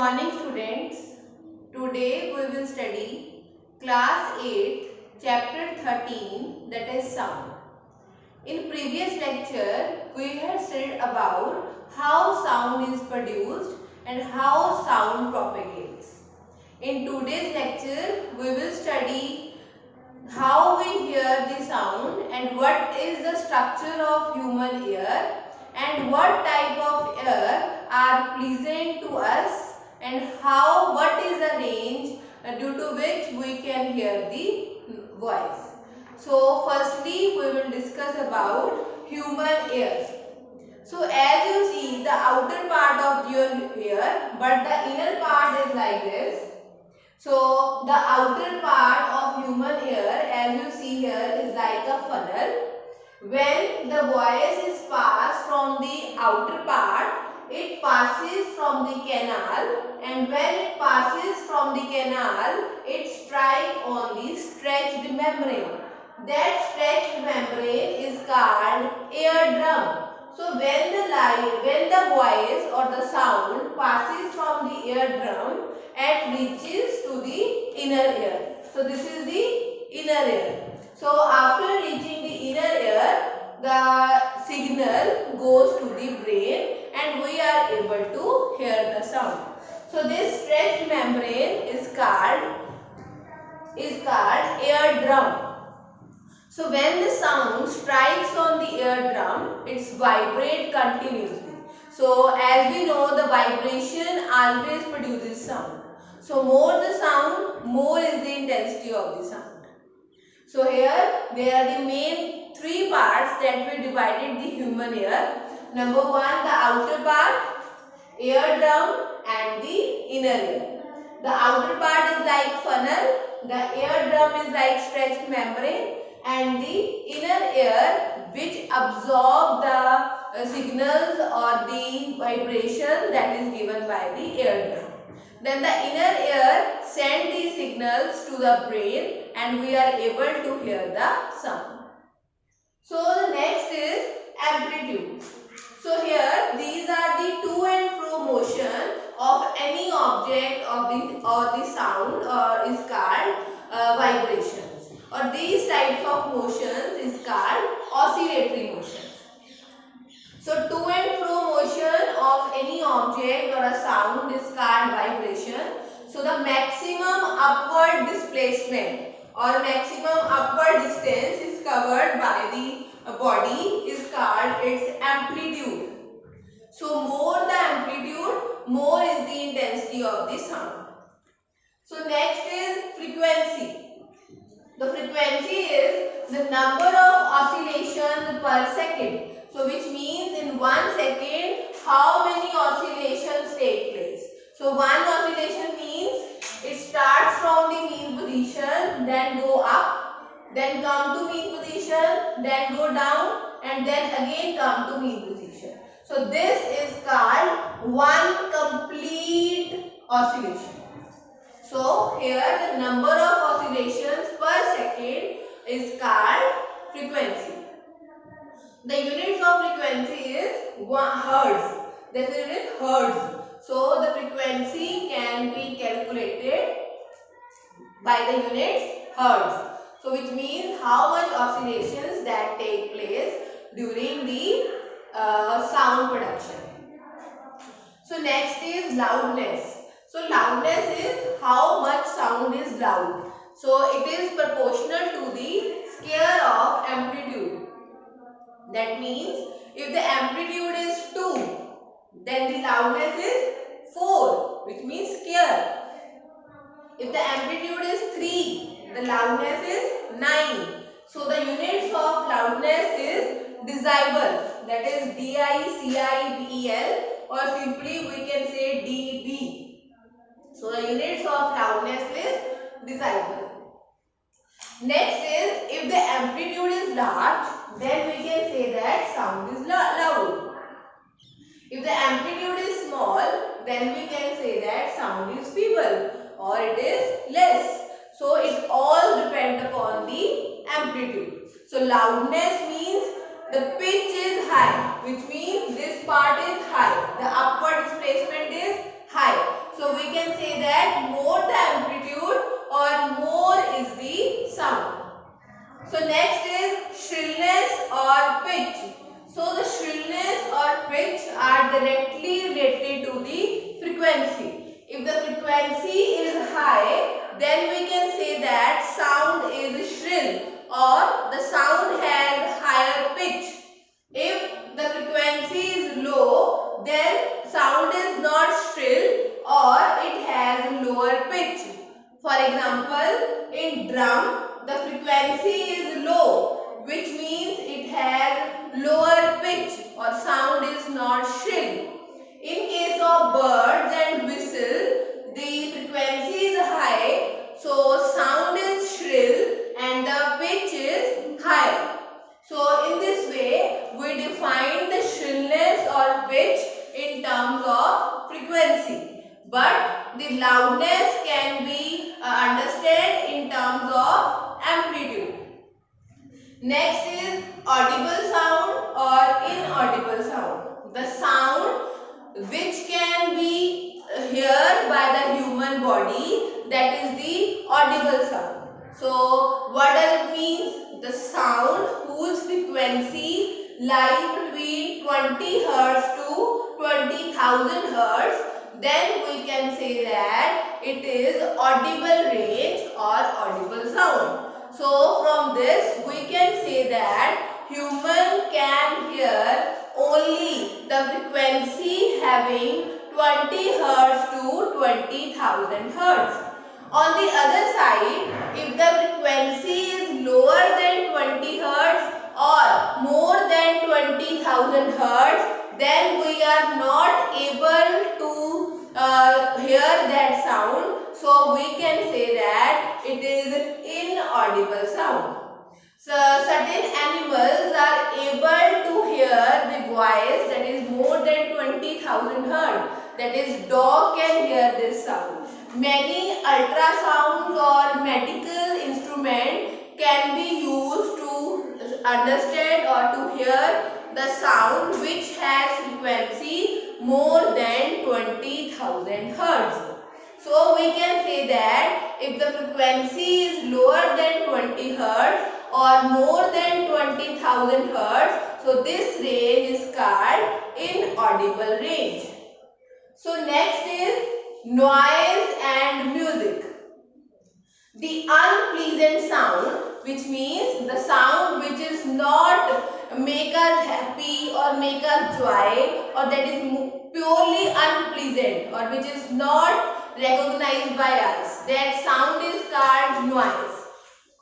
Morning students, today we will study class 8 chapter 13, that is sound. In previous lecture we had studied about how sound is produced and how sound propagates. In today's lecture we will study how we hear the sound and what is the structure of human ear and what type of ear are pleasant to us and what is the range due to which we can hear the voice. So firstly we will discuss about human ears. So as you see, the outer part of your ear, but the inner part is like this. So the outer part of human ear, as you see here, is like a funnel. When the voice is passed from the outer part, it passes from the canal, and when it passes from the canal, it strikes on the stretched membrane. That stretched membrane is called eardrum. So when the voice or the sound passes from the eardrum and reaches to the inner ear. So this is the inner ear. So after reaching the inner ear, the signal goes to the brain and we are able to hear the sound. So this stretched membrane is called eardrum. So when the sound strikes on the eardrum, it vibrates continuously. So as we know, the vibration always produces sound. So more the sound, more is the intensity of the sound. So here there are the main three parts that we divided the human ear. Number one, the outer part, eardrum, and the inner ear. The outer part is like funnel, the eardrum is like stretched membrane, and the inner ear which absorb the signals or the vibration that is given by the eardrum. Then the inner ear send these signals to the brain and we are able to hear the sound. So the next is amplitude. So here these are the to and fro motion of any object of the sound is called vibrations, or these types of motions is called oscillatory motion. So to and fro motion of any object or a sound is called vibration. So the maximum upward displacement or maximum upward distance is covered by the body is called its amplitude. So more the amplitude, more is the intensity of the sound. So next is frequency. The frequency is the number of oscillations per second. So which means in 1 second how many oscillations take place. So one oscillation means it starts from the mean position, then go up, then come to mean position, then go down, and then again come to mean position. So this is called one complete oscillation. So here the number of oscillations per second is called frequency. The units of frequency is hertz. This is hertz. So the frequency can be calculated by the units hertz. So which means how much oscillations that take place during the sound production. So next is loudness. So loudness is how much sound is loud. So it is proportional to the scale of amplitude. That means if the amplitude is 2, then the loudness is 4, which means scale. If the amplitude is 3, the loudness is 9. So the units of loudness is decibel, that is DICIBEL, or simply we can say dB. So the units of loudness is decibel. Next is if the amplitude is large, then we can say that sound is loud. If the amplitude is small, then we can say that sound is feeble or it is less. So it all depends upon the amplitude. So loudness means the pitch is high, which means this part is high. The upward displacement is high. So can say that more the amplitude or more is the sound. So next is shrillness or pitch. So the shrillness or pitch are directly related to the frequency. If the frequency is high, then we can say that sound is shrill or the sound has higher pitch. If the frequency is low, then sound is not shrill or it has lower pitch. For example, in drum, the frequency is low, which means it has lower pitch or sound is not shrill. In case of birds and whistle, the frequency is high, so sound is shrill and the pitch is higher. So in this way, we define the shrillness or pitch in terms of frequency. But the loudness can be understood in terms of amplitude. Next is audible sound or inaudible sound. The sound which can be heard by the human body, that is the audible sound. So what does it mean? The sound whose frequency lies between 20 Hz to 20,000 Hz, then we can say that it is audible range or audible sound. So from this we can say that human can hear only the frequency having 20 Hz to 20,000 Hz. On the other side, if the frequency is lower than 20 Hz or more than 20,000 Hz, then we are not able to hear that sound. So we can say that it is inaudible sound. So certain animals are able to hear the voice that is more than 20,000 Hz. That is, dog can hear this sound. Many ultrasounds or medical instruments can be used to understand or to hear the sound which has frequency more than 20,000 Hz. So we can say that if the frequency is lower than 20 Hz or more than 20,000 Hz, so this range is called inaudible range. So next is noise and music. The unpleasant sound, which means the sound which is not make us happy or make us joy, or that is purely unpleasant or which is not recognized by us, that sound is called noise.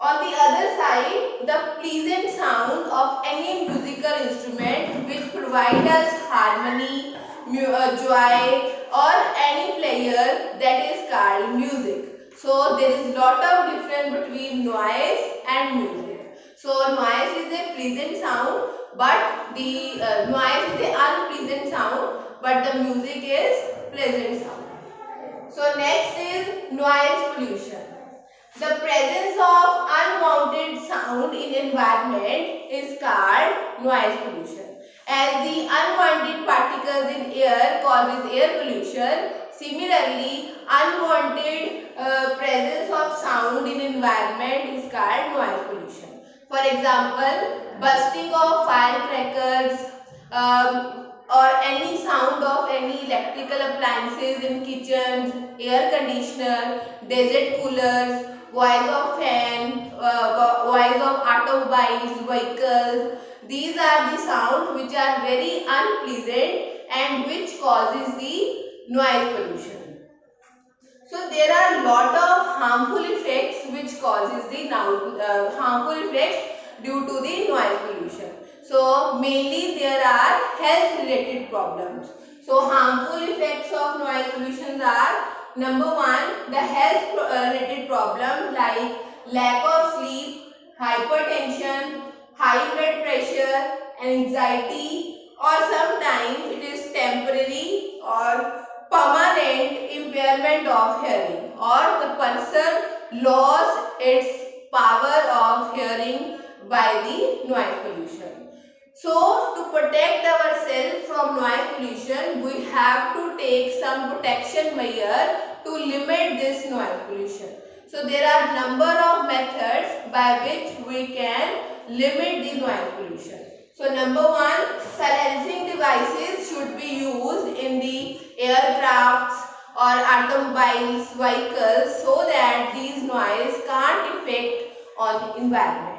On the other side, the pleasant sound of any musical instrument which provide us harmony, joy, or any player, that is called music. So there is lot of difference between noise and music. So noise is a pleasant sound, but the noise is a unpleasant sound, but the music is pleasant sound. So next is noise pollution. The presence of unwanted sound in environment is called noise pollution. As the unwanted particles in air causes air pollution, similarly unwanted presence of sound in environment is called noise pollution. For example, bursting of firecrackers or any sound of any electrical appliances in kitchens, air conditioner, desert coolers, voice of fan, voice of automobiles, vehicles. These are the sounds which are very unpleasant and which causes the noise pollution. So there are lot of harmful effects which causes the harmful effects due to the noise pollution. So mainly there are health related problems. So harmful effects of noise pollution are: number one, the health related problems like lack of sleep, hypertension, high blood pressure, anxiety, or sometimes it is temporary or permanent impairment of hearing, or the person lost its power of hearing by the noise pollution. So to protect ourselves from noise pollution, we have to take some protection measure to limit this noise pollution. So there are number of methods by which we can limit the noise pollution. So number one, silencing devices should be used in the aircrafts or automobiles, vehicles, so that these noise can't affect on the environment.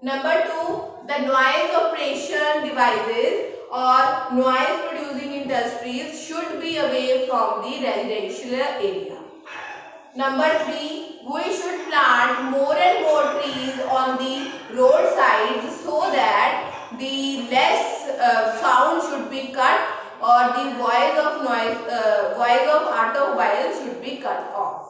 Number two, the noise operation devices or noise producing industries should be away from the residential area. Number three, we should plant more and more trees on the roadsides so that the less sound should be cut or the voice of automobiles should be cut off.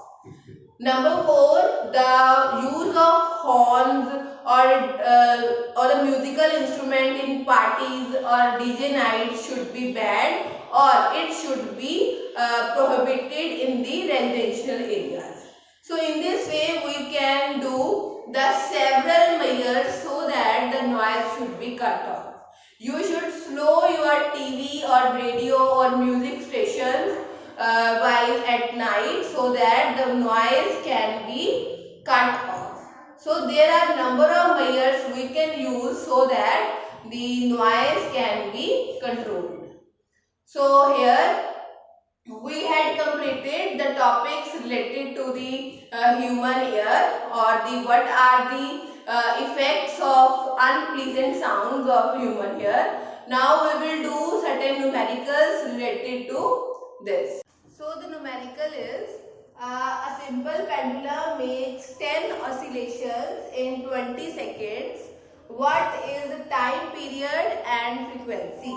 Number four, the use of horns or a musical instrument in parties or DJ nights should be banned, or it should be prohibited in the residential areas. So in this way we can do the several measures so that the noise should be cut off. You should slow your TV or radio or music stations while at night so that the noise can be cut off. So there are number of measures we can use so that the noise can be controlled. So here we had completed the topics related to the human ear, or the what are the effects of unpleasant sounds of human ear. Now we will do certain numericals related to this. So the numerical is a simple pendulum makes 10 oscillations in 20 seconds. What is the time period and frequency?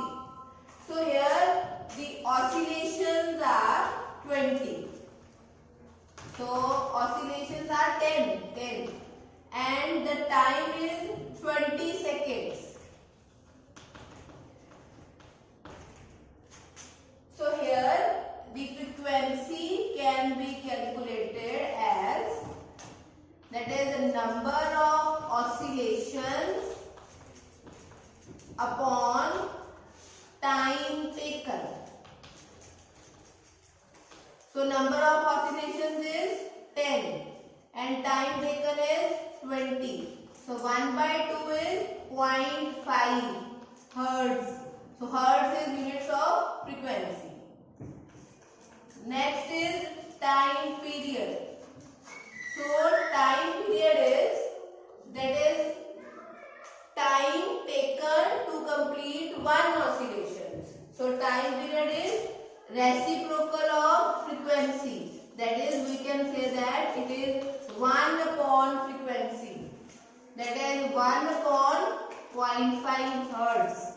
So here the oscillations are 20. So oscillations are 10 and the time is 20 seconds. So here the frequency can be calculated as, that is the number of oscillations upon time taken. So number of oscillations is 10 and time taken is 20. So 1 by 2 is 0.5 hertz. So hertz is units of frequency. Next is time period. So time period is, that is time taken to complete one oscillation. So time period is reciprocal of frequency. That is, we can say that it is 1 upon frequency. That is 1 upon 0.5 hertz.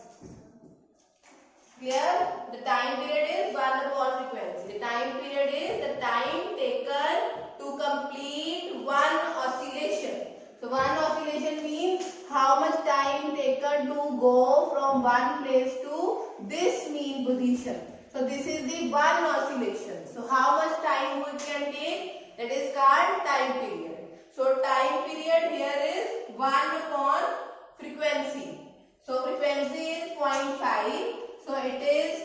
Here the time period is 1 upon frequency. The time period is the time taken to complete one oscillation. So one oscillation means how much time taken to go from one place to this mean position. So this is the one oscillation. So how much time we can take? That is called time period. So time period here is 1 upon frequency. So frequency is 0.5. So it is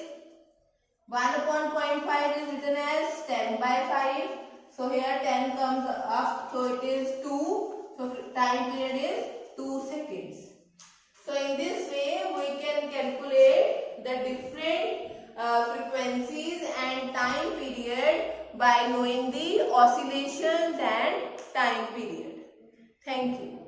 1 upon 0.5 is written as 10 by 5. So here 10 comes up. So it is 2. So time period is 2 seconds. So in this way we can calculate the different frequencies and time period by knowing the oscillations and time period. Thank you.